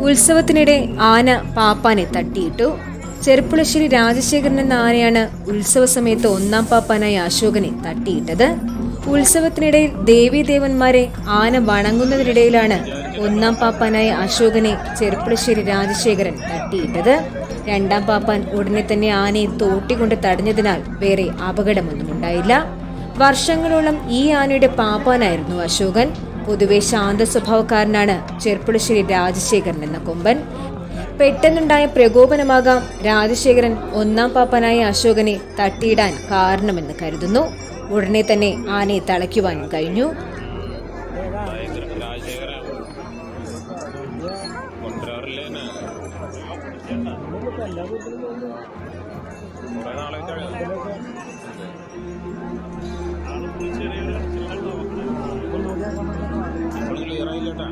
ഉത്സവത്തിനിടെ ആന പാപ്പാനെ തട്ടിയിട്ടു. ചെർപ്പുളശ്ശേരി രാജശേഖരൻ എന്ന ആനയാണ് ഉത്സവ സമയത്ത് ഒന്നാം പാപ്പാനായ അശോകനെ തട്ടിയിട്ടത്. ഉത്സവത്തിനിടയിൽ ദേവീദേവന്മാരെ ആന വണങ്ങുന്നതിനിടയിലാണ് ഒന്നാം പാപ്പാനായ അശോകനെ ചെർപ്പുളശ്ശേരി രാജശേഖരൻ തട്ടിയിട്ടത്. രണ്ടാം പാപ്പാൻ ഉടനെ തന്നെ ആനയെ തോട്ടിക്കൊണ്ട് തടഞ്ഞതിനാൽ വേറെ അപകടമൊന്നും ഉണ്ടായില്ല. വർഷങ്ങളോളം ഈ ആനയുടെ പാപ്പാനായിരുന്നു അശോകൻ. പൊതുവെ ശാന്ത സ്വഭാവക്കാരനാണ് ചെർപ്പുളശ്ശേരി രാജശേഖരൻ എന്ന കൊമ്പൻ. പെട്ടെന്നുണ്ടായ പ്രകോപനമാകാം രാജശേഖരൻ ഒന്നാം പാപ്പാനായ അശോകനെ തട്ടിയിടാൻ കാരണമെന്ന് കരുതുന്നു. ഉടനെ തന്നെ ആനയെ തളയ്ക്കുവാനും കഴിഞ്ഞു. ക്ലിയർ ആയില്ലേട്ടാ.